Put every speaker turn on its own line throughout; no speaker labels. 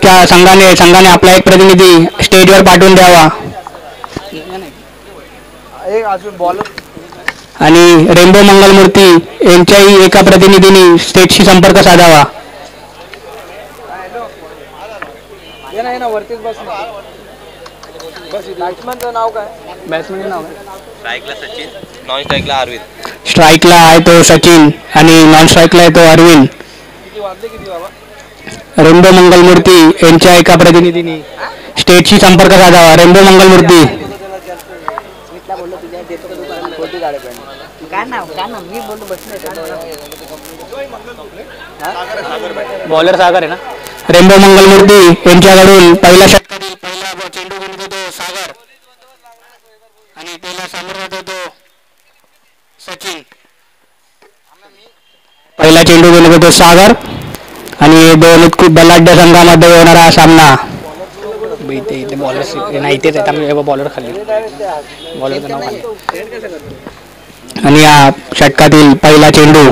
त्या संघाने आपला एक प्रतिनिधी स्टेजवर पाठवून द्यावा आणि रेनबो मंगलमूर्ती यांच्याही एका प्रतिनिधींनी स्टेजशी संपर्क साधावा.
बॅट्समनचं नाव काय? बॅट्समनचं नाव
स्ट्राईकला सचिन, नॉन स्ट्राईकला अरविंद.
स्ट्राईकला आहे तो सचिन आणि नॉन स्ट्राईकला आहे तो अरविंद. रेनबो मंगलमूर्ती यांच्या एका प्रतिनिधींनी स्टेजशी संपर्क साधावा. रेनबो मंगलमूर्ती.
बॉलर सागर आहे ना.
रेनबो मंगलमूर्ती यांच्याकडून पहिल्या षटकातील पहिला चेंडू घेऊन येतो सागर आणि त्याला सामोरं जातो सचिन. पहिला चेंडू घेऊन येतो सागर आणि दोन खूप बलाढ्य संघामध्ये होणारा हा सामना.
इथे बॉलर नाही तेच आहे बॉलर खाली बॉलरचं नाव खाली.
आणि या षटकातील पहिला चेंडू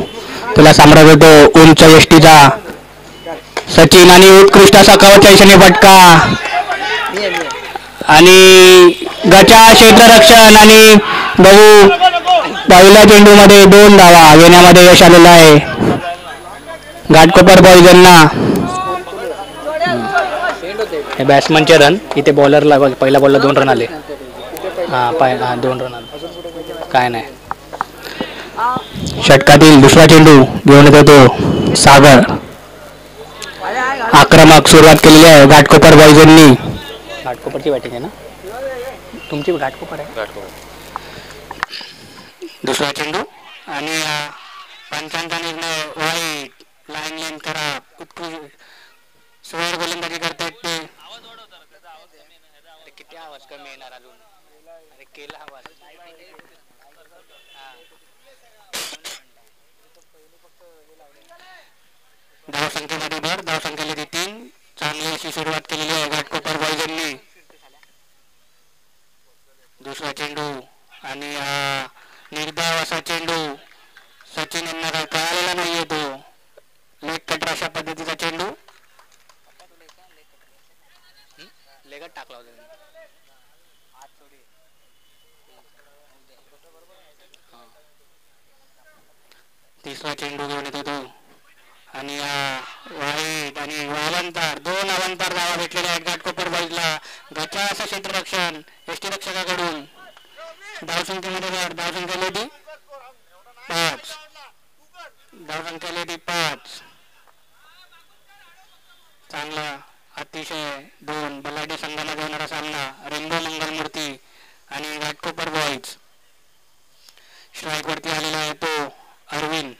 त्याला सामोरा जातो उंच यष्टीचा सचिन आणि उत्कृष्ट असा कवच ऐशनी फटका आणि गचा क्षेत्ररक्षण आणि बघू पहिल्या चेंडूमध्ये 2 धावा घेण्यामध्ये यश आलेलं आहे घाटकोपर बॉयजांना.
बॅट्समनचे रन इथे बॉलरला पहिल्या बॉलला 2 रन आले. 2 रन आले काय नाही.
षटकातील दुसरा चेंडू घेऊन येतो सागर. आक्रमक सुरुवात केलेली आहे घाटकोपर बॉयजांनी.
घाटकोपरची बॅटिंग आहे ना तुमची. घाटकोपर आहे.
दुसरा चेंडू आणि पंचांचा निर्णय वाईट. लाईन लेन करा. उत्कृष्ट सुरेख गोलंदाजी करतायत ते.
किती आवाज कमी येणार अजून केला आवाज.
धावसंख्येमध्ये भर. धावसंख्येला 3. चांगली अशी सुरुवात केलेली आहे घाटकोपर बॉयजांनी. दुसरा चेंडू आणि निर्धाव असा चेंडू सचिन यांना काय कळालेला नाहीये तो लेग कटर अशा पद्धतीचा चेंडू.
लेगत टाकला होता.
तिसरा चेंडू घेऊन येतो तो आणि वाईट आणि अवंतर 2 अवंतर धावा भेटलेल्या आहेत घाटकोपर बॉयजला. गचा असं क्षेत्ररक्षण यष्टीरक्षकाकडून. धावसंख्येमध्ये भर. धावसंख्या 5. धावसंख्या 5. चांगला अतिशय 2 बलाढ्य संघामध्ये होणारा सामना रेनबो मंगलमूर्ती आणि घाटकोपर बॉयज. स्ट्राईक वरती आलेला आहे तो अरविंद.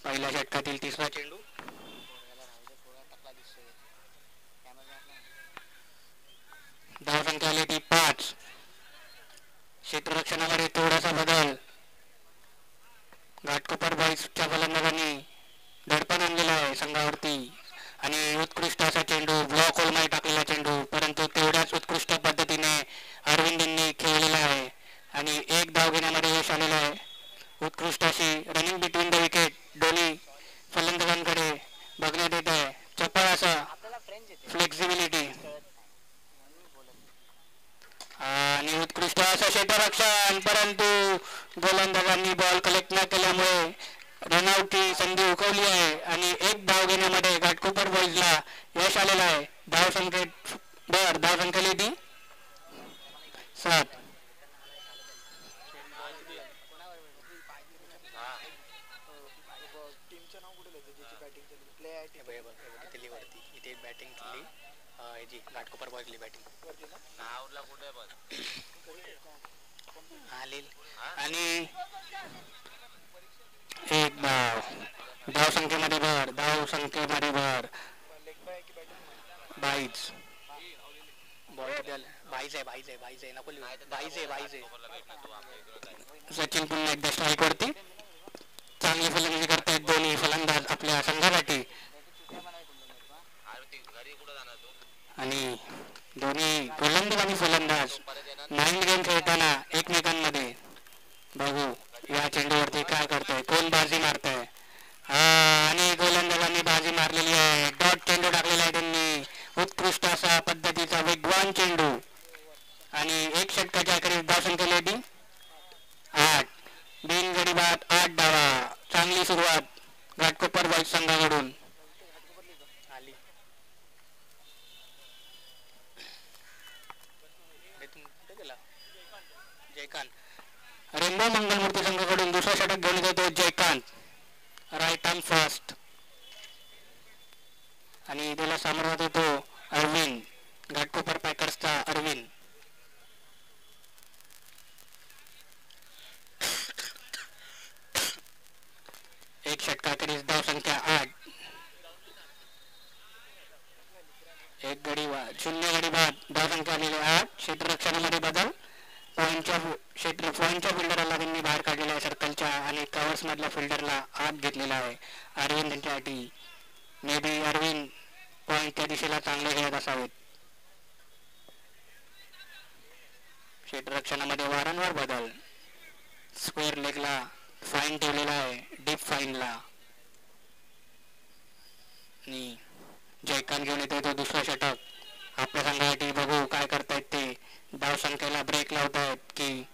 पहिल्या षटकातील तिसरा चेंडू. धावसंख्या 5. क्षेत्ररक्षणामध्ये थोडासा बदल. घाटकोपर बॉयजच्या फलंदाजांनी दडपण आणलेला आहे संघावरती आणि उत्कृष्ट असा चेंडू ब्लॉक होलमध्ये टाकलेला चेंडू परंतु तेवढ्याच उत्कृष्ट पद्धतीने अरविंदींनी खेळलेला आहे आणि 1 धाव घेण्यामध्ये यश आलेलं आहे. उत्कृष्ट अशी रनिंग बिटवीन द विकेट दोन्ही फलंदाजांकडे बघण्यात येत आहे. चपळ असा फ्लेक्झिबिलिटी आणि उत्कृष्ट असं क्षेत्ररक्षण परंतु गोलंदाजांनी बॉल कलेक्ट न केल्यामुळे रनआउटची संधी उकवली आहे आणि 1 धाव घेण्यामध्ये घाटकोपर बॉयजला यश आलेलं आहे. धावसंख्येत भर. धावसंख्या 7. इथे बॅटिंग केली घाटकोपर बॉयजली बॅटिंग आणि 1 धाव. धावसंख्येमध्ये भर. धावसंख्येमध्ये भर. 22. सचिन पुन्हा एकदा स्ट्राईक वरती. चांगली फलंदाजी करतायत दोन्ही फलंदाज आपल्या संघासाठी आणि दोन्ही गोलंदाज आणि फलंदाज माइंड गेम खेळताना एकमेकांमध्ये. बघू या चेंडूवरती काय करताय कोण बाजी मारताय आणि गोलंदाजांनी बाजी संघाकडून जयकांत. रेनबो मंगलमूर्ती संघाकडून दुसरा षटक घेऊन येतो जयकांत, राईट आर्म फास्ट. आणि त्याला सामोरा देतो अरविंद, घाटकोपर पॅकर्सचा अरविंद. एक षटकाखेरीज धावसंख्या 8. एक गडी बाद, 0 गडी बाद, धावसंख्या आलेली 8. क्षेत्ररक्षणामध्ये बदल, पॉईंटच्या फिल्डरला त्यांनी बाहेर काढलेला आहे सर्कलच्या, आणि कव्हर्स मधल्या फिल्डरला आत घेतलेला आहे. अरविंद त्यांच्यासाठी मे बी अरविंद पॉईंटच्या दिशेला चांगले खेळत असावेत. क्षेत्ररक्षणामध्ये वारंवार बदल, स्क्वेअर लेगला फाईन ठेवलेला आहे, डीप फाईनला. आणि जयकांत घेऊन येतो तो दुसरा षटक आपल्या संघासाठी. बघू काय करतायत ते, धावसंख्येला ब्रेक लावतायत की.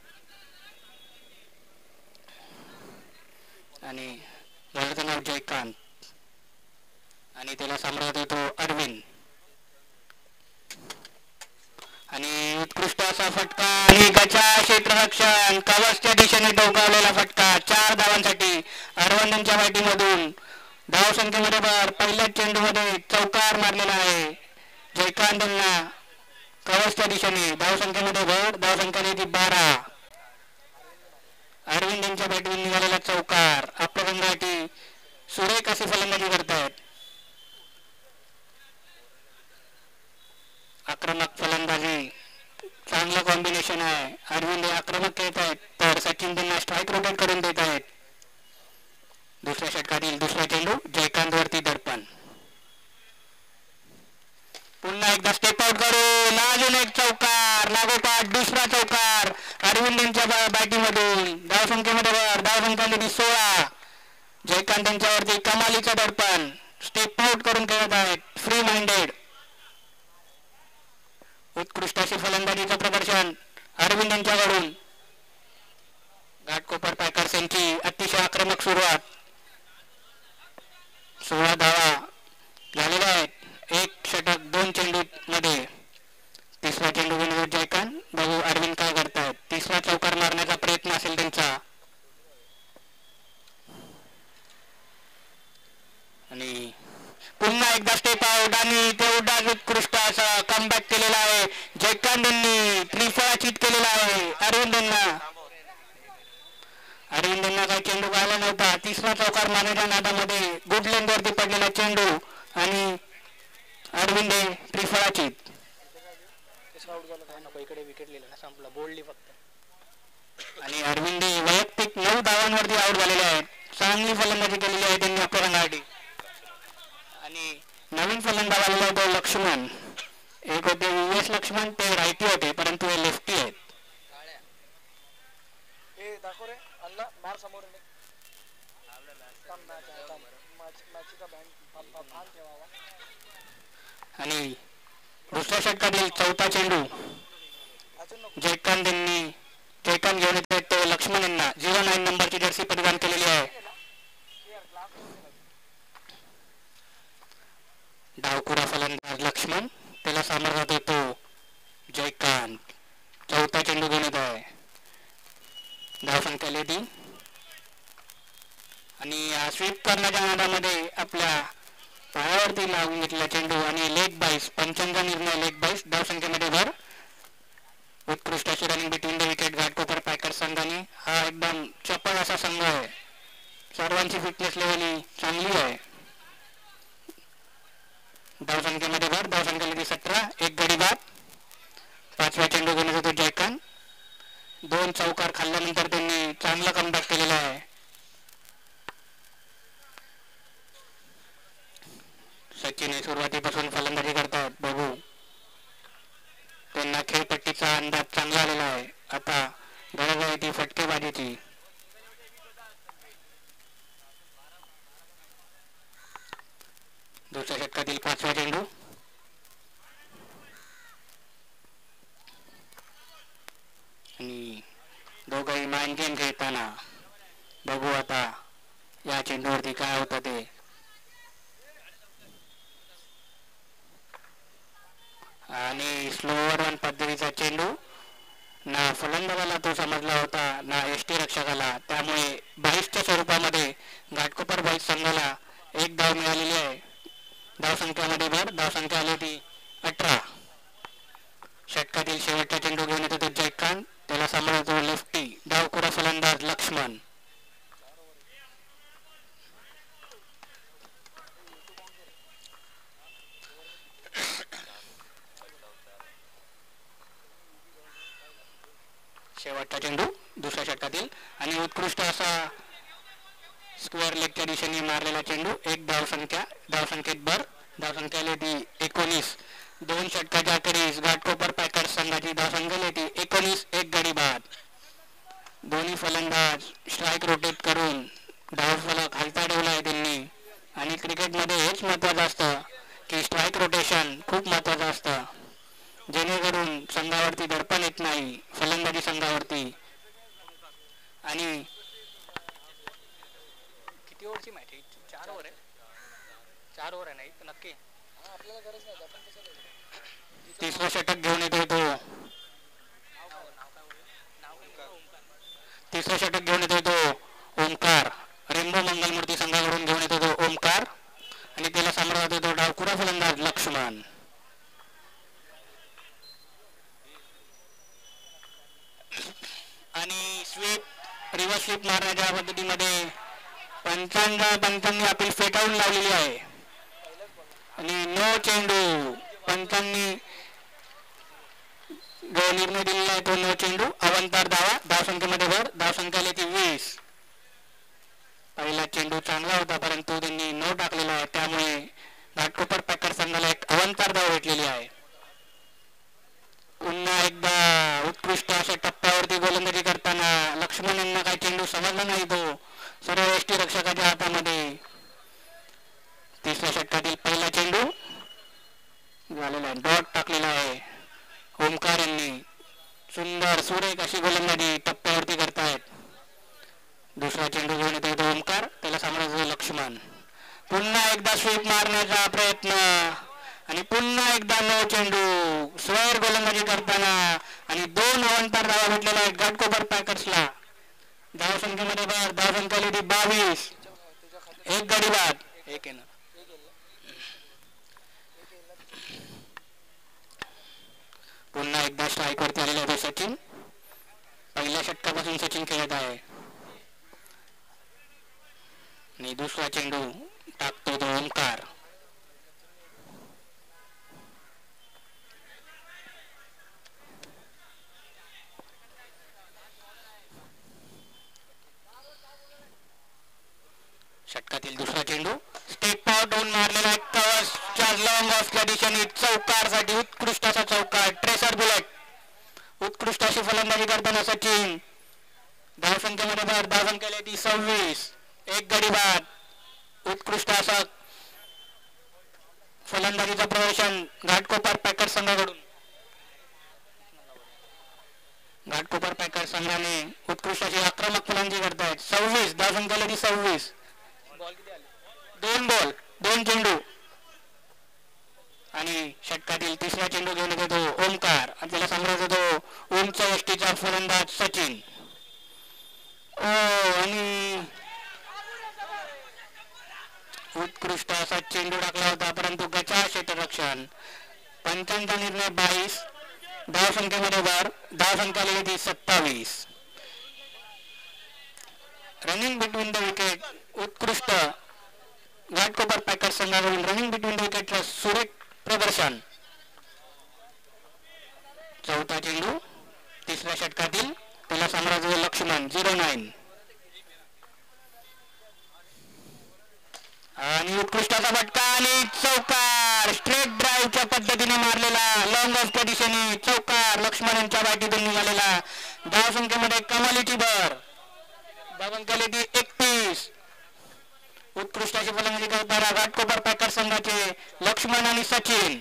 आणि बॉलरचं नाव जयकांत, आणि त्याला सम्राट येतो अरविंद. आणि उत्कृष्ट असा फटका, आणि गचा क्षेत्ररक्षण कव्हर्सच्या दिशेने टोकावलेला फटका 4 धावांसाठी अरविंदच्या बॅटिंगमधून. धावसंख्येमध्ये भर, पहिल्याच चेंडूमध्ये चौकार मारलेला आहे जयकांत यांना कव्हर्सच्या दिशेने. धावसंख्येमध्ये भर, धावसंख्या ती 12. अरविंद यांच्या बॅटिंग निघालेला चौकार आपल्या संघासाठी सुरेख अशी फलंदाजी करतायत. आक्रमक फलंदाजी, चांगलं कॉम्बिनेशन आहे. अरविंद आक्रमक खेळत आहेत, तर सचिन त्यांना स्ट्राईक रोटेट करून देत आहेत. दुसऱ्या षटकातील दुसरा चेंडू जयकांत वरती दर्पण. पुन्हा एकदा स्टेप आउट करून अजून एक चौकार, लागोपाठ दुसरा चौकार अरविंद यांच्या बॅटिंग मधून. धावसंख्येमध्ये वर, धावसंख्या 16. जयकांत यांच्यावरती कमालीचं दर्पण, स्टेप आउट करून खेळत आहेत, फ्री माइंडेड. उत्कृष्ट अशी फलंदाजीचं प्रदर्शन अरविंद यांच्याकडून. घाटकोपर पॅकर्स यांची अतिशय आक्रमक सुरुवात. 16 धावा झालेल्या आहेत, एक षटक 2 चेंडू मध्ये. तिसरा चेंडू घेऊन जयकांत, बघू अरविंद काय करतायत. तिसरा चौकार मारण्याचा प्रयत्न असेल त्यांचा. आणि पुन्हा एकदा स्टेप आउट, आणि तेवढाच उत्कृष्ट असा कमबॅक केलेला आहे जयकांत यांनी. त्रिफळाचीत केलेला आहे अरविंद यांना. अरविंद यांना काही चेंडू पाहायला नव्हता. तिसरा चौकार मारण्याच्या नादामध्ये गुड लेंथवरती पडलेला चेंडू, आणि अरविंद त्रिफळाचीत. इकडे विकेट लिहिला संपला, बोलली फक्त. आणि अरविंद वैयक्तिक 9 धावांवरती आउट झालेले आहेत. चांगली फलंदाजी केलेली आहे त्यांनी आपल्या संघासाठी. आणि नवीन फलंदाज आलेला होता लक्ष्मण. एक होते US लक्ष्मण, ते रायटी होते, परंतु हे लेफ्टी आहेत. आणि दुसऱ्या षटकातील चौथा चेंडू जयकांत घेऊन येत तो लक्ष्मण यांना. 09 नंबरची जर्सी परिधान केलेली आहे. डावखुरा फलंदाज लक्ष्मण, त्याला सामोरा देतो जयकांत. चौथा चेंडू घेऊन येत आहे, धावसंख्या 3. आणि स्वीप करण्याच्या नादामध्ये आपल्या पायावरती लावून घेतलेला चेंडू, आणि लेग बाईस, पंचांचा निर्णय लेग बाईस. धावसंख्येमध्ये भर, उत्कृष्ट अशी running between the wicket Ghatkopar packers संघाने. हा एकदम चपळ असा संघ आहे, सर्वांची फिटनेस लेवल चांगली आहे. धावसंख्येमध्ये भर, धावसंख्या 17. एक गडी बाद. पाचवा चेंडू घेऊन येतो जयकांत. 2 चौकार खाल्ल्यानंतर त्यांनी चांगला कमबॅक केलेला आहे. सचिन हे सुरुवातीपासून फलंदाजी करतात, बघू त्यांना खेळपट्टीचा अंदाज चांगला आलेला आहे. आता गरज आहे ती फटकेबाजीची. दुसऱ्या षटकातील 5वा चेंडू, आणि दोघंही माइंड गेम खेळताना. बघू आता या चेंडूवरती काय होतं ते. फलंदाजाला तो समजला होता ना यष्टीरक्षकाला. त्यामुळे 22च्या स्वरूपामध्ये घाटकोपर बॉईज संघाला एक धाव मिळालेली आहे. धावसंख्यामध्ये भर. धावसंख्या आली ती 18. षटकातील शेवटचा चेंडू घेऊन येतो तो जैद खान. त्याला सांभाळतो लेफ्टी डावखुरा फलंदाज लक्ष्मण. शेवटचा चेंडू दुसऱ्या षटकातील आणि उत्कृष्ट असा स्क्वेअर लेगच्या दिशेने मारलेला चेंडू. एक धावसंख्येत भर. धावसंख्या आली ती 19. 2 षटकाच्या अखेरीस घाटकोपर पॅकर्स संघाची धावसंख्या आली ती 19. एक गडी बाद. दोन्ही फलंदाज स्ट्राईक रोटेट करून धावफलक हलता ठेवला आहे त्यांनी. आणि क्रिकेटमध्ये हेच महत्त्वाचं असतं की स्ट्राईक रोटेशन खूप महत्त्वाचं असतं, जेणेकरून संघावरती दडपण येत नाही फलंदाजी संघावरती. आणि किती ओव्हरची मॅच आहे? 4 ओव्हर आहे. 4 ओव्हर आहे नाही नक्की. तिसरं षटक घेऊन येतोय तो. तिसरं षटक घेऊन येतोय तो ओमकार. रेम्बो मंगलमूर्ती संघाकडून घेऊन येतो तो ओमकार आणि त्याला सांभाळतो तो डावखुरा फलंदाज लक्ष्मण. आणि स्वीप रिव्हर्स स्वीप मारण्याच्या पद्धतीमध्ये पंचांनी अपील फेटाळून लावलेली आहे आणि नो चेंडू. पंचांनी जो निर्णय दिलेला आहे तो नो चेंडू. अवंतर धावा. धावसंख्येमध्ये भर. धावसंख्या आली ती 20. पहिला चेंडू चांगला होता परंतु त्यांनी नो टाकलेला आहे. त्यामुळे घाटकोपर पॅकर संघाला एक अवंतर धाव भेटलेली आहे. पुन्हा एकदा उत्कृष्ट अशा टप्प्यावरती गोलंदाजी करताना लक्ष्मण यांना काही चेंडू समजला नाही. तो सर्व यष्टीरक्षकाच्या हातामध्ये. तिसऱ्या षटकातील पहिला चेंडू झालेला आहे. डॉट टाकलेला आहे ओमकार यांनी. सुंदर सुरेख अशी गोलंदाजी टप्प्यावरती करतायत. दुसरा चेंडू घेऊन येतो तो ओमकार. त्याला सांभाळतो लक्ष्मण. पुन्हा एकदा स्वीप मारण्याचा प्रयत्न आणि पुन्हा एकदा नो चेंडू. स्क्वेअर गोलंदाजी करताना आणि 2 अवंतर धावा भेटलेल्या आहेत घाटकोपर पॅकर्सला. धावसंख्येमध्ये भर. धावसंख्या आली ती 22. एक गडी बाद. एक आहे ना. पुन्हा एकदा स्ट्राईकवरती आलेला होता सचिन. पहिल्या षटकापासून सचिन खेळत आहे आणि दुसरा चेंडू टाकतो तो ओमकार. षटकातील दुसरा चेंडू स्टेप आउट होऊन मारलेला एक कव्हरच्या लॉंग ऑफच्या दिशेने चौकारसाठी उत्कृष्ट असा चौकार. Tracer bullet. उत्कृष्ट अशी फलंदाजी करताना सचिन. धावसंख्येमध्ये भर. धावसंख्या आली ती 26. एक गडी बाद. उत्कृष्ट असा फलंदाजीचं प्रदर्शन घाटकोपर पॅकर संघाकडून. घाटकोपर पॅकर संघाने उत्कृष्ट अशी आक्रमक फलंदाजी करतायत. 26. धावसंख्या आली ती 26. 2 बॉल 2 चेंडू. आणि षटकातील तिसरा चेंडू घेऊन येतो तो ओमकार आणि त्याला सांभाळतो तो उंच यष्टीचा फलंदाज सचिन. आणि उत्कृष्ट असा चेंडू टाकला होता परंतु गचा क्षेत्ररक्षण. पंचांचा निर्णय 22. धावसंख्येमध्ये भर. धावसंख्या आलेली ती 27. Running between the wicket. उत्कृष्ट घाटकोपर पॅकर संघाकडून रनिंग बिटवीन द विकेटचं सुरेख प्रदर्शन. चौथा चेंडू तिसऱ्या षटकातील. त्याला सांभाळतो लक्ष्मण. 09. आणि उत्कृष्ट असा फटका आणि चौकार. स्ट्रेट ड्राईव्हच्या पद्धतीने मारलेला लॉंग ऑफच्या दिशेने चौकार. लक्ष्मण यांच्या बॅटीतून निघालेला. धावसंख्येमध्ये कमालीची भर. धावसंख्या आली ती 31. उत्कृष्ट अशी फलंदाजी करताना घाटकोपर पॅकर संघाचे लक्ष्मण आणि सचिन.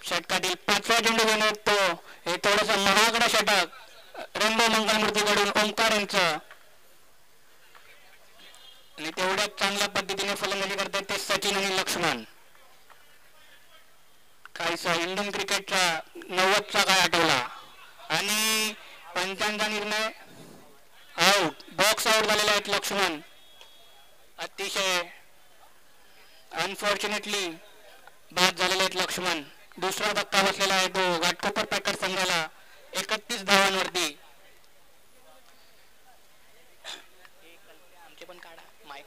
षटकातील 5वा चेंडू घेऊन येतो. हे थोडस महागडं षटक रेम्बो मंगलमूर्तीकडून ओमकार यांचं. आणि तेवढ्याच चांगल्या पद्धतीने फलंदाजी करतात ते सचिन आणि लक्ष्मण. काहीसा इंडियन क्रिकेटचा 90चा काळ आठवला आणि पंचांचा निर्णय आऊट, बॉक्स आऊट झालेले आहेत लक्ष्मण. अतिशय अनफॉर्च्युनेटली बाद झालेले आहेत लक्ष्मण. दुसरा धक्का बसलेला आहे तो घाटकोपर पॅकर्स संघाला 31 धावांवरती.
आमचे पण काढा माईक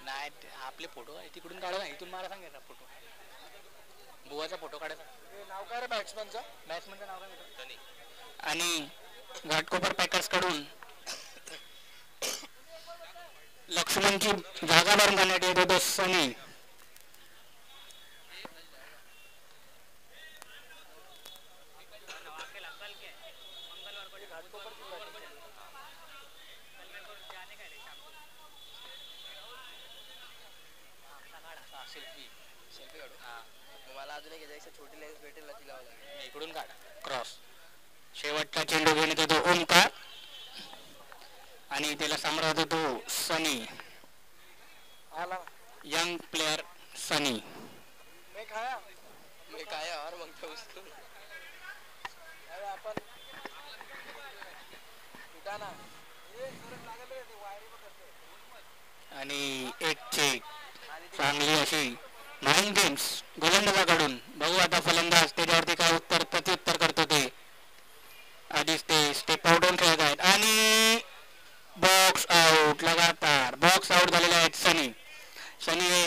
नाही आपले फोटो आहे तिकडून काढा ना इथून मला सांगायचा फोटो बुवाचा फोटो काढायचा. नाव काय रे बॅट्समनचं नाव काय
आणि घाटकोपर पॅकर्स कडून लक्ष्मणची जागा भरून करण्यात येत होतो सनी.
मला अजून एक छोटी लेन्स भेटेल ती लावला
इकडून काढा क्रॉस. शेवटचा चेंडू घेण्यात येतो ओमकार आणि त्याला सांभाळत होतो सनी, यंग प्लेयर सनी.
मी काय और मग तो उसको आपण ना
आणि एक चेक चांगली अशी माइंड गेम्स गोलंदाजाकडून. बघू आता फलंदाज त्याच्यावरती काय उत्तर प्रत्युत्तर करतो ते. आधीच ते स्टेप आउट होऊन खेळत आहेत आणि बॉक्स आउट. लगातार बॉक्स आउट झालेले आहेत सनी. सनी हे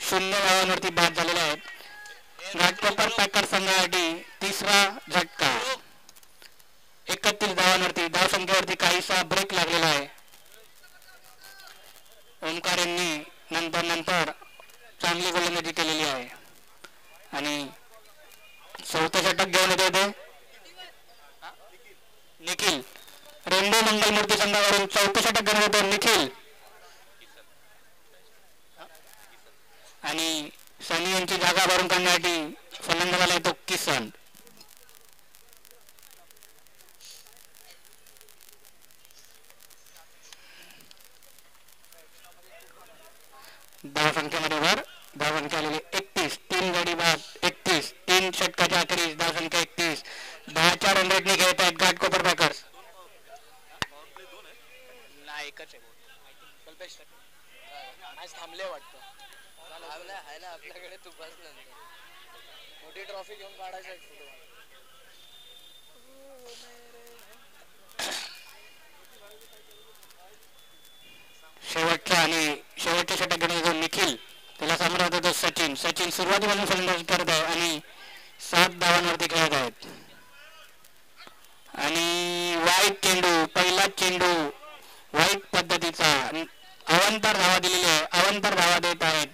0 धावांवरती बाद झालेले आहेत. घाटकोपर पॅकर संघासाठी तिसरा झटका. 31 धावांवरती धावसंख्येवरती काहीसा ब्रेक लागलेला आहे. ओमकार यांनी नंतर चांगली गोलंदाजी केलेली आहे आणि चौथं षटक घेऊन येत होते निखिल. रेनबो मंगलमूर्ती संघावरून चौथं षटक घेऊन येतो निखिल आणि सनी यांची जागा भरून काढण्यासाठी फलंदाजाला येतो किसन. धावसंख्येमध्ये वर धावसंख्या आलेली 31. 3 गडी बाद 31. 3 षटकाच्या अखेरीस धावसंख्या 31. 10च्या रन रेटने खेळत आहेत घाटकोपर पॅकर्स.
नाही एकच आहे थांबले वाटतं
आहे ना आपल्याकडे तू बस नंतर मोठी ट्रॉफी घेऊन काढायचा एक फोटो.
शेवटच्या षटक घेण्याचा निखिल त्याला सांभाळत होतो सचिन. सुरुवातीपासून फलंदाजी करत आहे आणि 7 धावांवरती खेळत आहेत आणि वाईट चेंडू, पहिलाच चेंडू वाईट पद्धतीचा. अवांतर धावा दिलेली आहे, अवांतर धावा देत आहेत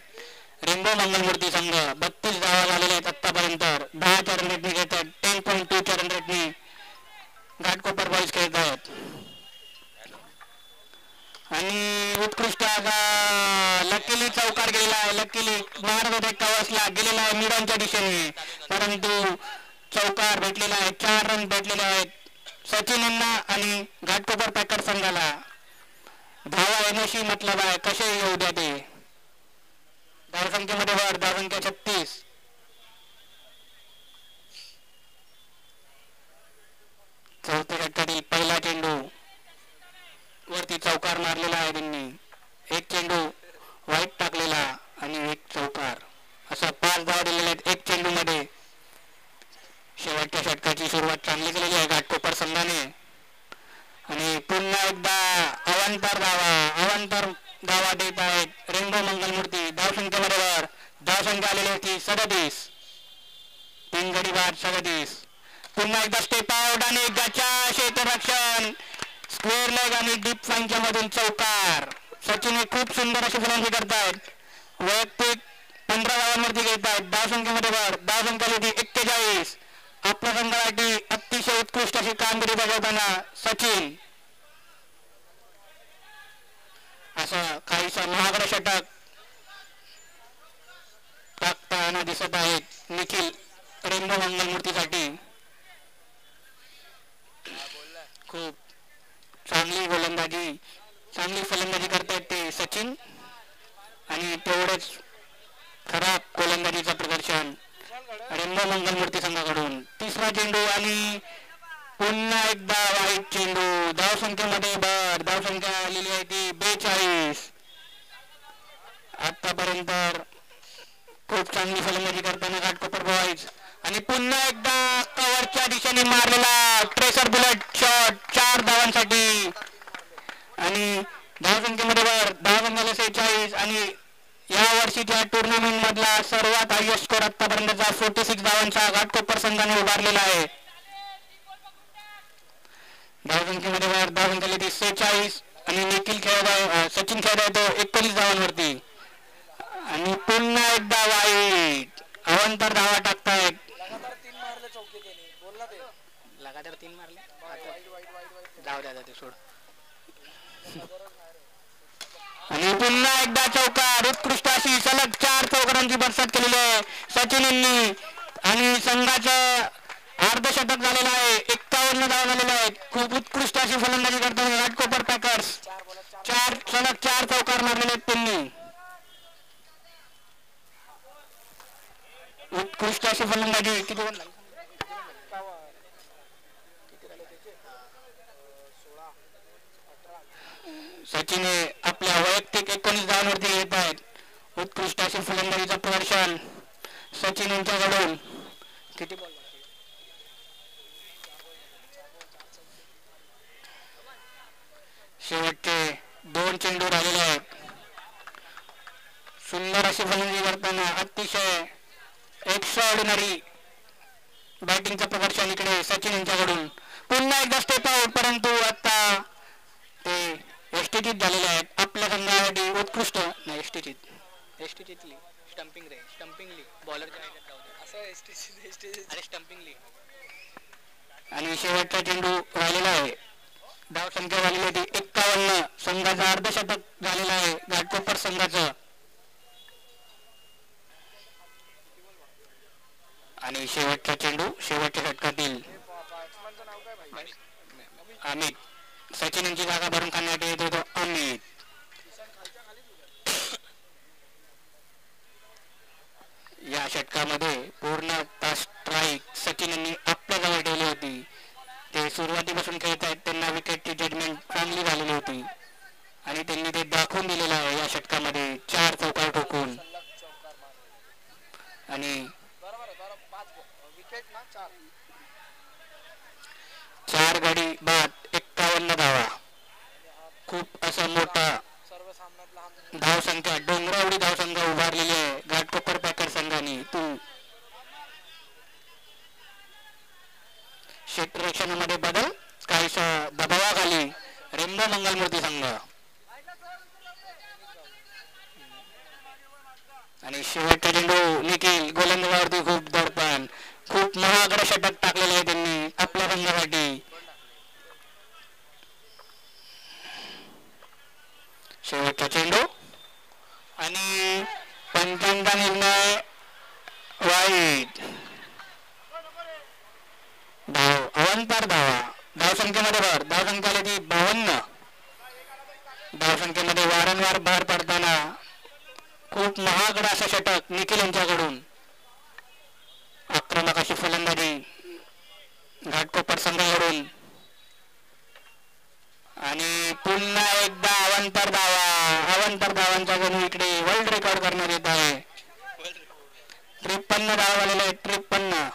रेनबो मंगलमूर्ती संघ. 32 धावा झालेल्या आहेत आतापर्यंत. 10च्या रन रेटने घेत आहेत. 10.2च्या रन रेटने घाटकोपर बॉईज खेळत आहेत आणि उत्कृष्ट लकीली चौकार गेलेला आहे. लकीली मारत होते कवसला गेलेला आहे मिडांच्या दिशेने, परंतु चौकार भेटलेला आहे. 4 रन भेटलेले आहेत सचिन यांना आणि घाटकोपर पॅकर संघाला. धावा येण्याशी मतलब आहे, कसे येऊ द्या ते. धावसंख्येमध्ये वर धावसंख्या 36. चौथ्या षटकातील पहिला चेंडू वरती चौकार मारलेला आहे त्यांनी. एक चेंडू वाईट टाकलेला आणि एक चौकार, असा 5 धावा दिलेल्या आहेत 1 चेंडू मध्ये. शेवटच्या षटकाची सुरुवात चांगली केलेली आहे घाटकोपर संघाने आणि पुन्हा एकदा अवांतर धावा देत आहेत रेनबो मंगलमूर्ती. धावसंख्येमध्ये वर धावसंख्या आलेली होती 37. 3 गडी बाद 37. पुन्हा एकदा स्टेप आउट आणि गचा क्षेत्ररक्षण, स्क्वेअर लेग आणि डीप फ्लाईंगच्या मधून चौकार. सचिन हे खूप सुंदर अशी फलंदाजी करतायत. वैयक्तिक 15 धावांवरती घेत आहेत. धावसंख्येमध्ये वर धावसंख्या होती 41. आपल्या संघासाठी अतिशय उत्कृष्ट अशी कामगिरी बजावताना सचिन. असं काहीसा महागडं षटक टाकताना दिसत आहेत निखिल रेनबो मंगलमूर्तीसाठी. खूप चांगली गोलंदाजी, चांगली फलंदाजी करतायत ते सचिन आणि तेवढेच खराब गोलंदाजीचं प्रदर्शन आणि पुन्हा एकदा वाईट चेंडू. धावसंख्येमध्ये भर. धावसंख्या आलेली आहे ती 42. आतापर्यंत खूप चांगली फलंदाजी करताना घाटकोपर बॉईज. आणि पुन्हा एकदा कव्हरच्या दिशेने मारलेला ट्रेसर बुलेट शॉट 4 धावांसाठी. आणि धावसंख्येमध्ये भर. धावसंख्येला 46 आणि या वर्षीच्या टुर्नामेंट मधला सर्वात हायएस्ट स्कोर आतापर्यंतचा 46 धावांचा घाटकोपर संघाने उभारलेला आहे. धावसंख्येमध्ये भर. धावसंख्येला ती 46 आणि निखिल खेळत आहे, सचिन खेळत आहे तो 19 धावांवरती. आणि पुन्हा एकदा वाईट. अवंतर धावा टाकतायत.
लगातार 3 मारले चौके त्यांनी. बोलला ते
लगातार 3 मारले.
वाईट
जाऊ द्या ते सोड.
आणि पुन्हा एकदा चौकार. उत्कृष्ट अशी सलग 4 चौकारांची बरसात केलेली आहे सचिन यांनी. आणि संघाचं अर्धशतक झालेलं आहे. 51 धावा झालेल्या आहेत. खूप उत्कृष्ट अशी फलंदाजी करताना घाटकोपर पॅकर्स 4 सलग 4 चौकार मारलेले आहेत त्यांनी. उत्कृष्ट अशी फलंदाजी. किती रन झाले? सचिन आपल्या वैयक्तिक 19 धावांवरती येत आहेत. उत्कृष्ट अशी फलंदाजीचं प्रदर्शन सचिन यांच्याकडून. किती बॉल? शेवटचे 2 चेंडू राहिलेले आहेत. सुंदर अशी फलंदाजी करताना अतिशय एक्स्ट्राऑर्डिनरी बॅटिंगचं प्रदर्शन इकडे सचिन यांच्याकडून. पुन्हा एकदा स्टेप आउट, परंतु आता ते एसटीचीत झालेले आहेत. आपल्या संघासाठी उत्कृष्ट नाही. एसटीचीतली स्टंपिंग रे. स्टंपिंगली बॉलरच्या
असं एसटी
अरे स्टंपिंगली.
आणि शेवटचा चेंडू राहिलेला आहे. धावसंख्या झालेली होती 51. संघाचं अर्धशतक झालेलं आहे घाटकोपर संघाचं. आणि शेवटचा चेंडू शेवटच्या षटकातील अमित. सचिन यांची जागा भरून काढण्यासाठी येत होतो अमित. या षटकामध्ये पूर्ण स्ट्राईक सचिन यांनी आपल्या जवळ ठेवली होती. ते सुरुवातीपासून खेळत आहेत. त्यांना विकेटची जजमेंट चांगली झालेली होती आणि त्यांनी ते दाखवून दिलेलं आहे या षटकामध्ये 4 चौकार ठोकून. आणि 4 गडी बाद 51 धावा. खूप असा मोठा धावसंख्या, डोंगरावडी धावसंख्या उभारलेली आहे घाटकोपर पॅकर संघाने. क्षेत्ररक्षणामध्ये बदल काहीसा दबावाखाली रेम्बो मंगलमूर्ती संघ. आणि शेवटचा चेंडू निखिल गोलंदाजावरती खूप दडपण. खूप महागडं षटक टाकलेलं आहे त्यांनी आपल्या संघासाठी. शेवटचा चेंडू आणि पंचांचा निर्णय वाईट. धाव अवंतर धावा. धावसंख्येमध्ये भर. धावसंख्या आली ती 52. धावसंख्येमध्ये वारंवार भर पडताना खूप महागडं असं षटक निखिल यांच्याकडून. आक्रमक अशी फलंदाजी घाटकोपर संघाकडून. आणि पुन्हा एकदा अवंतर धावा. अवंतर धावांचा जणू इकडे वर्ल्ड रेकॉर्ड करण्यात येत आहे. 53 धावा झालेले आहेत. 53.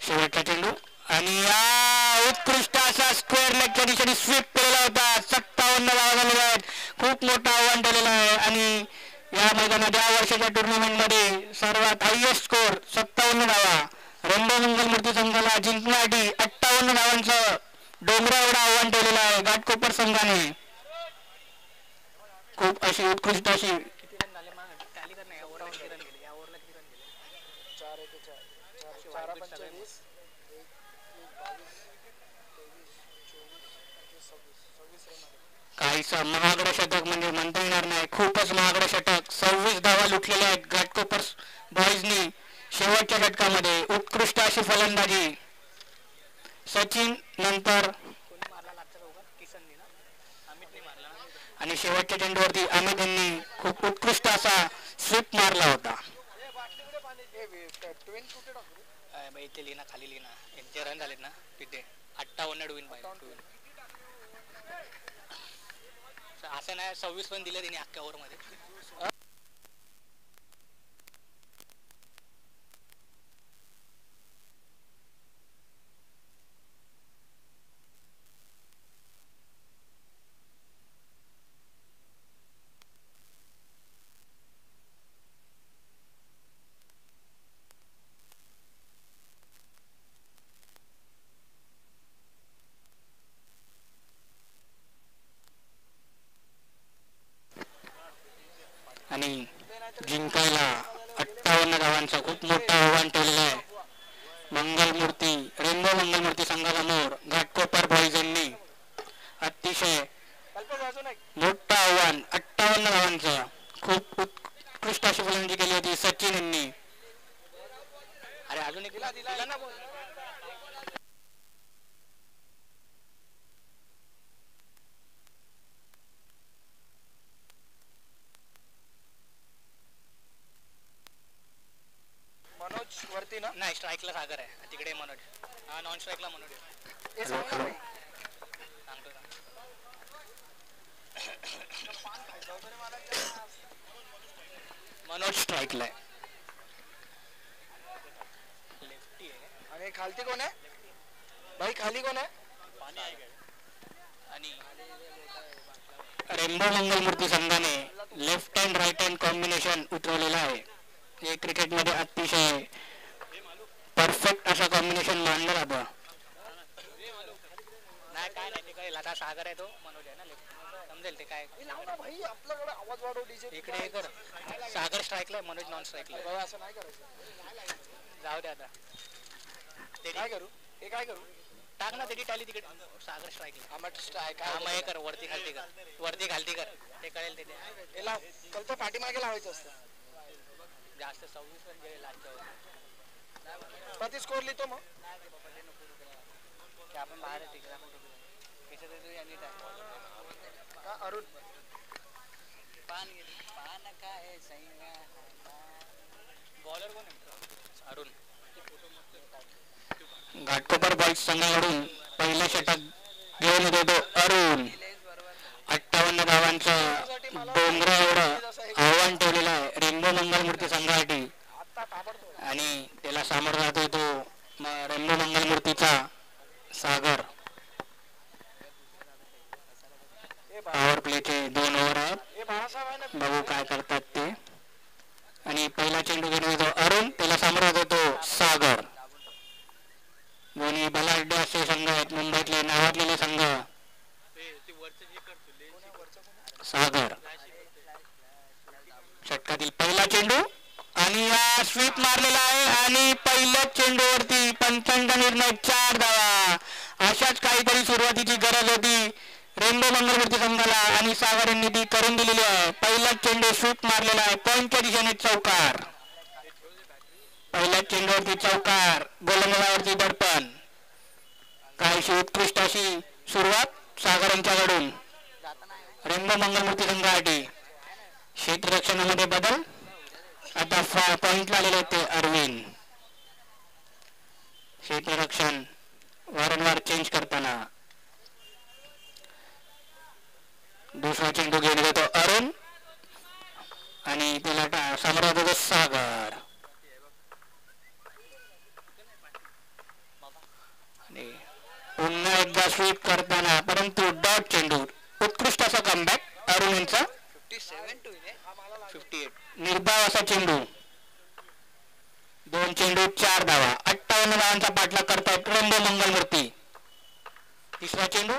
शेवटचा चेंडू आणि उत्कृष्ट असा स्क्वेअर लेगच्या दिशेने स्वीप केलेला होता. 57 धावा झालेल्या आहेत. खूप मोठा आव्हान ठेवलेलं आहे. आणि या मैदानात या वर्षाच्या टुर्नामेंट मध्ये सर्वात हायएस्ट स्कोर 57 धावा. रेम्बो मंगलमूर्ती संघाला जिंकण्यासाठी 58 धावांचं डोंगरा एवढं आव्हान ठेवलेलं आहे घाटकोपर संघाने. खूप अशी उत्कृष्ट अशी.
किती रन झाले मग टॅली कर नाही. या ओव्हरला किती रन गेले? या ओव्हरला किती रन गेले?
4-1-4
काहीसं महागडं षटक म्हणजे म्हणता येणार नाही. खूपच महागडं षटक. 26 धावा लुटलेल्या आहेत घाटकोपर बॉईजनी शेवटच्या षटकामध्ये. उत्कृष्ट अशी फलंदाजी सचिन नंतर आणि शेवटच्या चेंडूवरती अमित यांनी खूप उत्कृष्ट असा स्वीप मारला होता.
ट्वेन कुठे टाकू
इथे लिहिना खाली लिहिना यांचे रन झालेत ना तिथे 58 विन पाहिजे असं नाही 26 पण दिले तिने अख्ख्या ओव्हरमध्ये. आणि जिंकायला 58 धावांचं खूप मोठं आव्हान ठेवलेलं आहे मंगलमूर्ती रेनबो मंगलमूर्ती संघासमोर घाटकोपर बॉईज यांनी. अतिशय मोठं आव्हान 58 धावांचं. खूप उत्कृष्ट अशी फलंदाजी केली होती सचिन यांनी. अरे अजून एक दिला ना
मनोज वरती ना.
नाही स्ट्राईकला सागर आहे तिकडे मनोज. हा नॉन स्ट्राईकला मनोज आहे. सांगतो मनोज स्ट्राईकला आहे. लेफ्टी आहे
आणि खालती कोण आहे भाई खाली कोण आहे.
आणि रेनबो मंगलमूर्ती संघाने left hand right hand combination उतरवलेलं आहे. हे क्रिकेटमध्ये अतिशय परफेक्ट असं कॉम्बिनेशन मानलं जातं. नाही काय नाही ते कळेल आता सागर आहे तो मनोज आहे ना समजेल ते काय.
आपल्याकडे आवाज वाढव डीजे
इकडे हे कर सागर स्ट्राईकला आहे मनोज नॉन स्ट्राईकला.
असं नाही करायचं.
जाऊ दे आता
ते काय करू हे काय करू
टाक ना त्याची टाली तिकडे सागर स्ट्राईकला.
आमट स्ट्राईक
मग हे कर वरती खालती कर वरती खालती कर ते कळेल ते
याला कल्प पाठीमागे लावायचं असतं.
जास्त 26 रन गेले लास्टच्या
प्रति स्कोर लिहितो मग
की आपण बाहेर तिकडे
अरुण
बॉलर कोण आहे अरुण. घाटकोपर बॉईज संघाकडून पहिल्या षटक घेऊन येतो अरुण. 58 धावांचं डोंगरा एवढं आव्हान ठेवलेलं आहे रेनबो मंगलमूर्ती संघासाठी. आणि त्याला सामोरं जातो तो रेनबो मंगलमूर्तीचा सागर. पॉवर प्लेचे 2 ओव्हर आहेत बघू काय करतात ते. आणि पहिला चेंडू घेऊन येतो अरुण त्याला सामोरं जातो तो सागर. दोन्ही बलाढ्य असे संघ आहेत मुंबईतले नावाजलेले संघ. सागर षटकातील पहिला चेंडू आणि स्वीप मारलेला आहे आणि पहिल्याच चेंडूवरती पंचांत निर्णय 4 धावा. अशाच काहीतरी सुरुवातीची गरज होती रेनबो मंगलमूर्ती संघाला आणि सागर यांनी ती करून दिलेली आहे. पहिलाच चेंडू स्वीप मारलेला आहे पॉईंटच्या दिशेने चौकार. पहिल्याच चेंडूवरती चौकार गोलंदाजावरती दडपण. काहीशी उत्कृष्ट अशी सुरुवात सागर यांच्याकडून रेनबो मंगलमूर्ती संघासाठी. क्षेत्ररक्षणामध्ये बदल आता पॉइंटला आलेले ते अरविंद. क्षेत्ररक्षण वारंवार चेंज करताना दुसरा चेंडू घेऊन येतो अरुण आणि त्याला सामोरा जातो सागर. आणि पुन्हा एकदा स्वीप करताना परंतु डॉट चेंडू. उत्कृष्ट असा कमबॅक अरुण यांचा. 58 निर्धाव असा चेंडू. 2 चेंडू 4 धावा. 58 धावांचा पाठलाग करतायत रेनबो मंगलमूर्ती. तिसरा चेंडू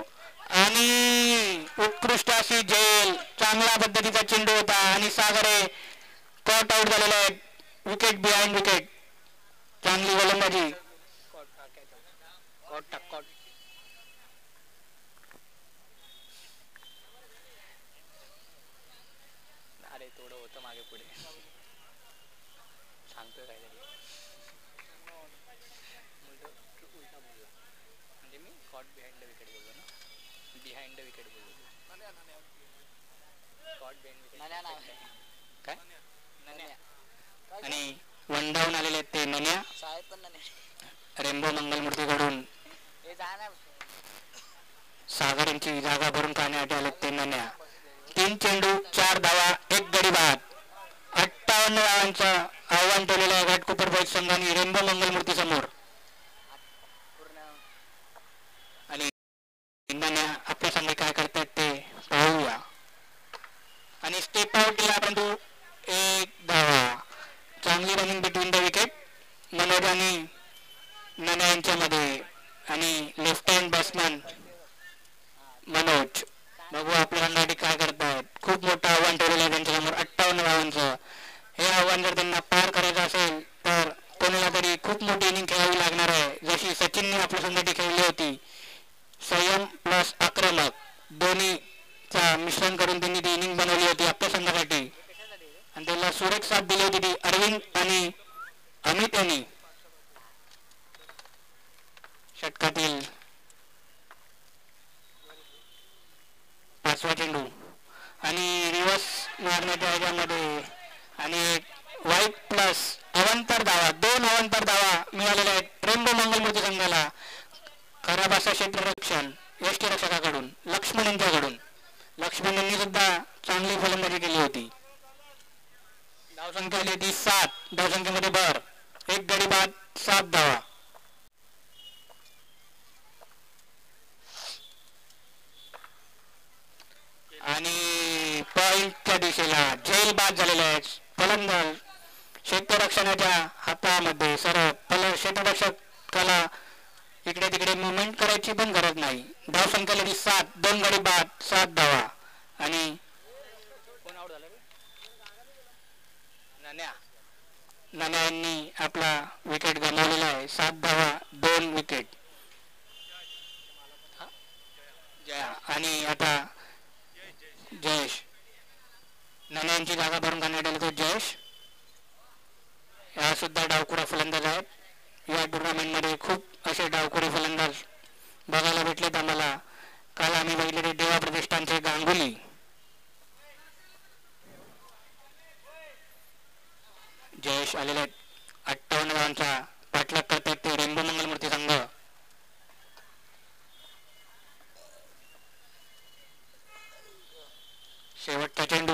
आणि उत्कृष्ट अशी झेल. चांगल्या पद्धतीचा चेंडू होता आणि सागरे कॉट आउट झालेला आहे. Wicket behind wicket. चांगली गोलंदाजी. अरे थोडं होतं मागे पुढे सांगतोय काहीतरी म्हणजे मी कॉट बिहाइंड द विकेट बोललो ना. बिहाइंड द विकेट बोललो. कॉट बिहाइंड विकेट काय. आणि वन डाऊन आलेले आहेत ते नन्या.
शाळेत पण नाही
रेम्बो मंगलमूर्तीकडून
हे जाणार
सागर यांची जागा भरून काढण्यासाठी आले ते नन्या. 3 चेंडू 4 धावा 1 गडी बाद. 58 धावांचं आव्हान ठेवलेलं आहे घाटकोपर बॉईज संघाने रेम्बो मंगलमूर्ती समोर.
पूर्ण
आणि नन्या आपल्या संघी काय करतात ते पाहूया. आणि स्टेप आउट केला परंतु 1 धावा. चांगली running between the wicket Manoj आणि नन्या यांच्यामध्ये. आणि लेफ्ट हँड बॅट्समन मनोज. बघू आपल्या संघासाठी काय करतायत. खूप मोठं आव्हान ठेवलेलं आहे त्यांच्यासमोर 58 धावांचं. हे आव्हान जर त्यांना पार करायचं असेल तर कोणाला तरी खूप मोठी इनिंग खेळावी लागणार आहे. जशी सचिनने आपल्या संघासाठी खेळली होती. संयम प्लस आक्रमक दोन्हीचा मिश्रण करून त्यांनी ती इनिंग बनवली होती आपल्या संघासाठी. आणि त्याला सुरेख साथ दिली होती ती अरविंद आणि अमित यांनी. षटकातील 5वा चेंडू आणि रिव्हर्स मारण्याच्या ह्याच्यामध्ये आणि वाईट प्लस अवंतर धावा 2 अवंतर धावा मिळालेल्या आहेत रेम्बो मंगलमूर्ती संघाला. खराब असा क्षेत्ररक्षण यष्टीरक्षकाकडून लक्ष्मण यांच्याकडून. लक्ष्मण यांनी सुद्धा चांगली फलंदाजी केली होती. धावसंख्या आली ती 7. धावसंख्येमध्ये भर 1 गडी बाद 7 धावा. आणि पॉइंटच्या दिशेला जेल बाद झालेले आहेत. फलंदाज क्षेत्ररक्षणाच्या हातामध्ये सरळ क्षेत्ररक्षकाला इकडे तिकडे मुवमेंट करायची पण गरज नाही. धावसंख्या आली 7. 2 गडी बाद 7 धावा. आणि
कोण आउट झालं
नन्या यांनी आपला विकेट गमावलेला आहे. 7 धावा 2 विकेट. आणि आता जयेश नन्या यांची जागा भरून काढण्यात आली. तो जयेश हा सुद्धा डावखुरा फलंदाज आहेत. या टुर्नामेंटमध्ये खूप असे डावखुरे फलंदाज बघायला भेटलेत आम्हाला. काल आम्ही बघितले देवा प्रतिष्ठानचे गांगुली. जयेश आलेले आहेत. 58 धावांचा पाठलाग करतात ते रेम्बो मंगलमूर्ती संघ. शेवटचा चेंडू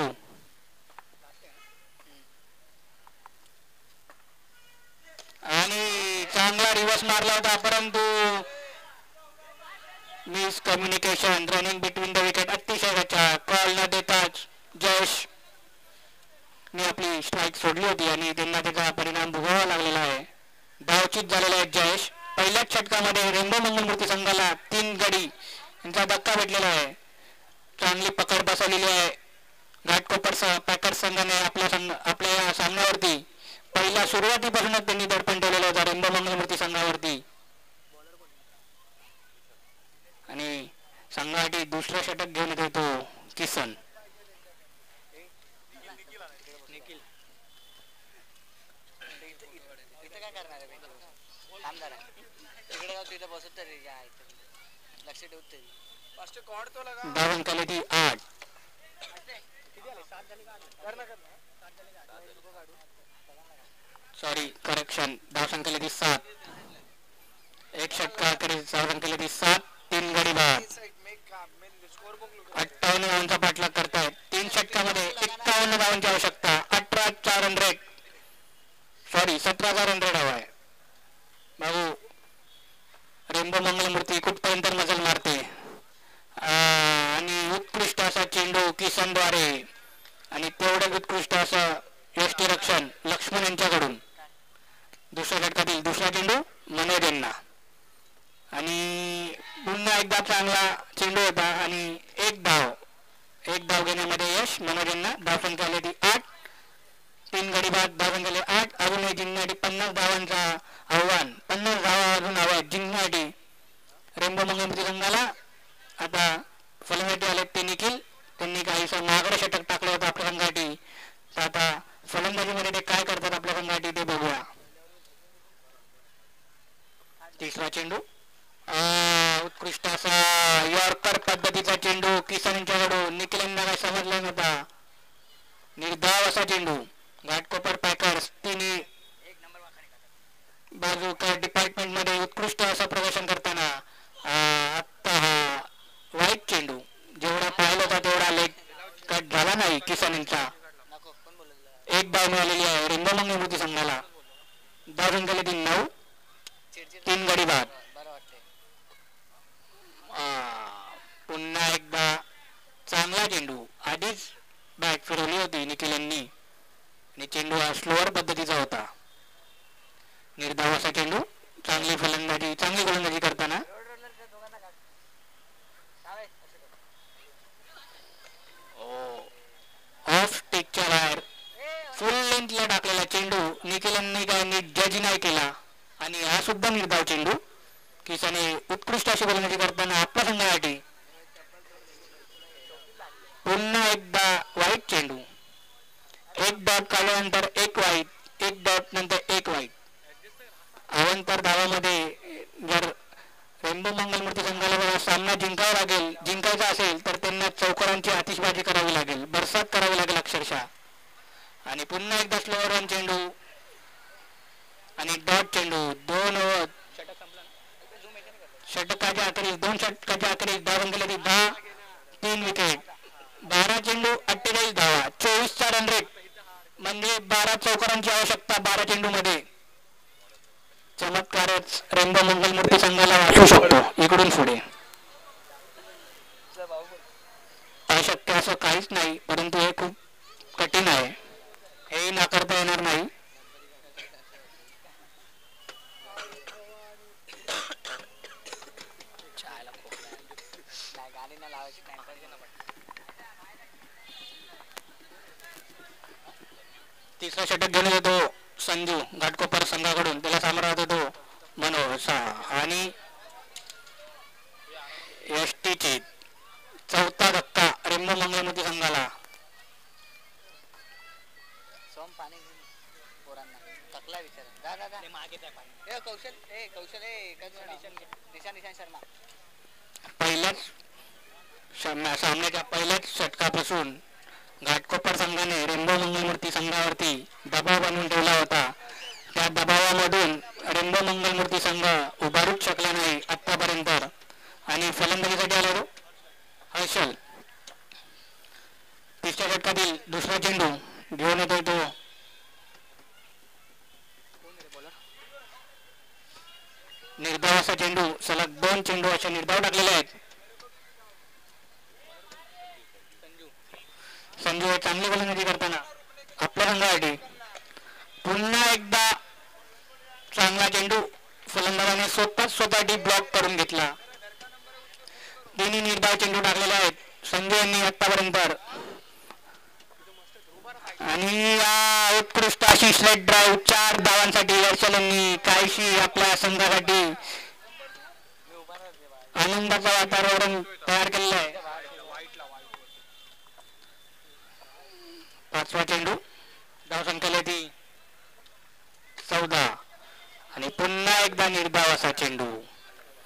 आणि चांगला रिव्हर्स मारला होता परंतु miss communication running between the wicket. अतिशय गच्चा कॉल न देताच जयेश ने आपली स्ट्राईक सोडली होती आणि त्यांना त्याचा परिणाम भोगावा लागलेला आहे. धावचित झालेला आहे जयेश. पहिल्याच षटकामध्ये रेम्बो मंगलमूर्ती संघाला 3 गडी यांचा धक्का भेटलेला आहे. चांगली पकड बसवलेली आहे घाटकोपर पॅकर्स संघाने आपल्या या सामन्यावरती. पहिल्या सुरुवातीपासूनच त्यांनी दडपण ठेवलेलं होतं रेम्बो मंगलमूर्ती संघावरती. आणि संघासाठी दुसरं षटक घेऊन येतो तो किसन.
इथं काय करणार आहे थांब जरा तिकडे जाऊ तिथं बसत तरी लक्ष ठेवत तरी.
धावसंख्या आली ती 8. सॉरी करेक्शन धावसंख्या आली ती 7. 1 षटकाखेरीज धावसंख्या आली ती 7. 3 गडी बाद. 58 धावांचा पाठलाग करतायत. 3 षटकामध्ये 51 धावांची आवश्यकता. 18चा रन रेट 17चा रन रेट हवा आहे. बघू रेम्बो मंगलमूर्ती कुठपर्यंत मजल मारते. आणि उत्कृष्ट असा चेंडू किसनद्वारे आणि तेवढंच उत्कृष्ट असं यष्टीरक्षण लक्ष्मण यांच्याकडून. दुसऱ्या षटकातील दुसरा चेंडू मनोज यांना. आणि पुन्हा एकदा चांगला चेंडू होता आणि एक धाव घेण्यामध्ये यश मनोज यांना. धावसंख्या आली ती 8. 3 गडी बाद. धावसंख्या आली 8. अजूनही जिंकण्यासाठी 50 धावांचा आव्हान. 50 धावा अजून हवा आहेत जिंकण्यासाठी रेम्बो मंगलमूर्ती संघाला. आता फलंदाजी आले ते निखिल. त्यांनी काहीसं मागडं षटक टाकलं होतं आपल्या संघासाठी. तर आता फलंदाजीमध्ये ते काय करतात आपल्या संघासाठी ते बघूया. तिसरा चेंडू उत्कृष्ट असा यॉर्कर पद्धतीचा चेंडू किसन यांच्याकडून. निखिल यांना काय समजलं नव्हता. निर्धाव असा चेंडू. घाटकोपर पॅकर्स 3 बाजू काय डिपार्टमेंटमध्ये उत्कृष्ट असं प्रदर्शन करताना आत्ता हा वाईट चेंडू जेवढा पाहिला होता तेवढा लेट कट झाला नाही किसन यांचा.
नको कोण बोलत
एक धाव मिळालेली आहे रेंबो मंगळमूर्ती संघाला. धाव संख्येला 3-9.
चिडचिड
3 गडी बाद.
बरं वाटते.
पुन्हा एकदा चांगला चेंडू. आधीच बॅट फिरवली होती निखिल यांनी आणि चेंडू हा स्लोअर पद्धतीचा होता. निर्धाव असा चेंडू. चांगली फलंदाजी चांगली गोलंदाजी करताना ऑफ स्टेकच्या बाहेर फुल लेंथला टाकलेला चेंडू निखिल यांनी काय नीट जज नाही केला आणि हा सुद्धा निर्धाव चेंडू. किसाने उत्कृष्ट अशी गोलंदाजी करताना आपल्या संघासाठी पुन्हा एकदा वाईट चेंडू. एक डॉट काढल्यानंतर एक वाईट, एक डॉट नंतर एक वाईट. अवंतर धावामध्ये जर रेंबो मंगलमूर्ती संघाला सामना जिंकायचा असेल तर त्यांना चौकारांची आतिषबाजी करावी लागेल, बरसात करावी लागेल अक्षरशः. आणि पुन्हा एकदा स्लोअर रन चेंडू आणि डॉट चेंडू. 2 षटकाच्या अखेरीस 2 षटकाच्या अखेरीस धाव संख्येला 10. 3 विकेट. 12 चेंडू 48 धावा. 24चा रन रेट म्हणजे 12 चौकारांची आवश्यकता 12 चेंडू मध्ये. चमत्कारच रेंबो मंगलमूर्ती संघाला वाचू शकतो इकडून पुढे. अशक्य असं काहीच नाही परंतु हे खूप कठीण आहे, हे नाकारता येणार नाही. तिसरा षटक घेऊन येतो संजू घाटकोपर संघाकडून. त्याला सामोरा होतो मनोज आणि एसटीचे चौथा धक्का रेंबो मंगलमूर्ती संघाला.
सोम पाणी पोरांना थकला विचार दादा मागे त्या पाणी. कौशल निशान शर्मा.
पहिल्याच सामन्याच्या पहिल्याच षटकापासून घाटकोपर संघाने रेंबो मंगलमूर्ती संघावरती दबाव बनवून ठेवला होता. त्या दबावामधून रेंबो मंगलमूर्ती संघ उभारूच शकला नाही आतापर्यंत. आणि फलंदाजीसाठी आला तो हर्षल. तिसऱ्या षटकातील दुसरा चेंडू घेऊन येतोय तो निर्धाव असा चेंडू. सलग 2 चेंडू असे निर्धाव टाकलेले आहेत. संजू हे चांगली गोलंदाजी करताना आपल्या संघासाठी पुन्हा एकदा चांगला चेंडू. फलंदाजाने स्वतः डीप ब्लॉक करून घेतला. तिन्ही निर्धाव चेंडू टाकलेले आहेत संजू यांनी आतापर्यंत. आणि उत्कृष्ट अशी स्लेट ड्राईव्ह 4 धावांसाठी हर्षल यांनी काहीशी आपल्या संघासाठी आनंदाचं वातावरण तयार केलेलं आहे. 5वा चेंडू. धाव संख्येला ती 14 आणि पुन्हा एकदा निर्धाव असा चेंडू.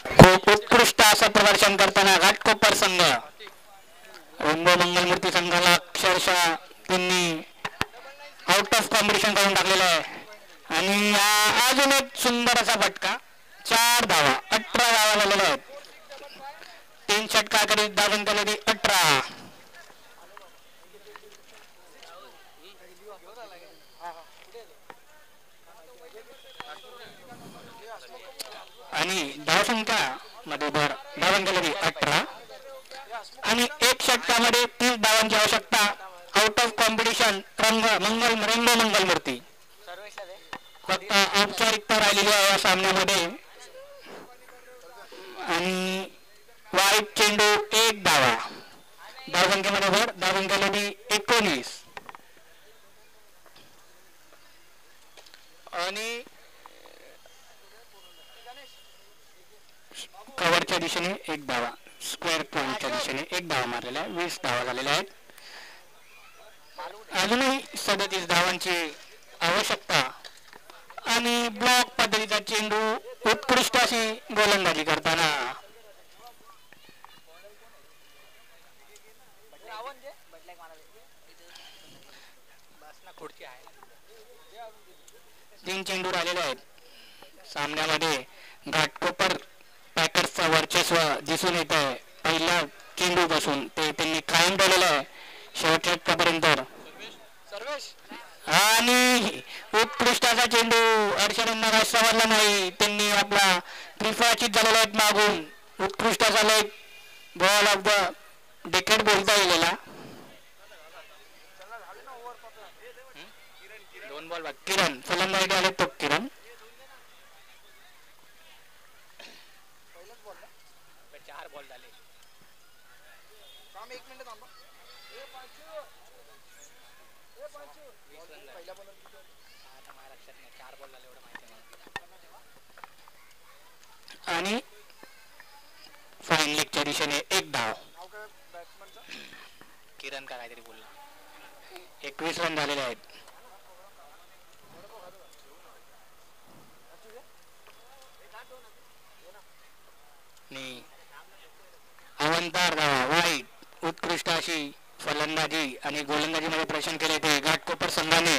खूप उत्कृष्ट असं प्रदर्शन करताना घाटकोपर संघ रेंबो मंगलमूर्ती संघाला अक्षरशः त्यांनी आउट ऑफ कॉम्पिटिशन करून टाकलेलं आहे. आणि अजून एक सुंदर असा फटका. 4 धावा 18 धावा झालेल्या आहेत. 3 षटकाकडे धाव संख्येला ती 18. आणि धावसंख्या मध्ये भर धावांची 18 आणि 1 षटकामध्ये 30 धावांची आवश्यकता. Out of competition rainbow Mangalmurti. फक्त औपचारिकता राहिलेली आहे या सामन्यामध्ये. आणि वाईट चेंडू 1 धावा. धावसंख्येमध्ये भर धावसंख्येला 19 आणि कव्हरच्या दिशेने 1 धावा. स्क्वेअर पॉइंटच्या दिशेने 1 धावा मारलेला आहे. 20 धावा झालेल्या आहेत. अजूनही 37 धावांची आवश्यकता. आणि ब्लॉक पद्धतीचा चेंडू. उत्कृष्ट अशी गोलंदाजी करताना तीन चेंडू राहिलेले आहेत. सामन्यामध्ये घाटकोपर पॅकर्सचं वर्चस्व दिसून येत आहे. पहिल्या चेंडूपासून ते त्यांनी कायम ठेवलेलं आहे शेवटच्या षटकापर्यंत.
सर्वेश
आणि उत्कृष्ट असा चेंडू हर्षानंद समजला नाही. त्यांनी आपला त्रिफळाचीत झालेला आहे मागून. उत्कृष्ट असा like ball of the decade बोलता येलेला. 2 बॉल बाद. किरण फलंदाजी आले तो किरण.
पहिलाच बॉल
4 बॉल झाले.
काम 1 मिनिट थांबा. पहिला बॉल
आता माझ्या लक्षात नाही 4 बॉल झाले एवढं माहिती नाही. आणि फाईन लेगच्या दिशेने 1 धाव.
नाव काय बॅट्समनचं?
किरण का काहीतरी बोलला. 21 रन झालेले आहेत. अवंतार धावा वाईट. उत्कृष्ट अशी फलंदाजी आणि गोलंदाजीमध्ये प्रदर्शन केले ते घाटकोपर संघाने.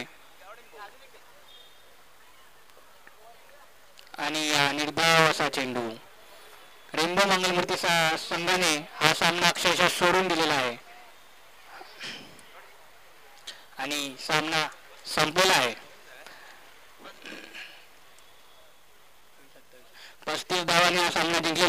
आणि या निर्धाव असा चेंडू रेनबो मंगलमूर्ती संघाने हा सामना अक्षरशः सोडून दिलेला आहे आणि सामना संपलेला आहे. 35 धावांनी हा सामना जिंकलेला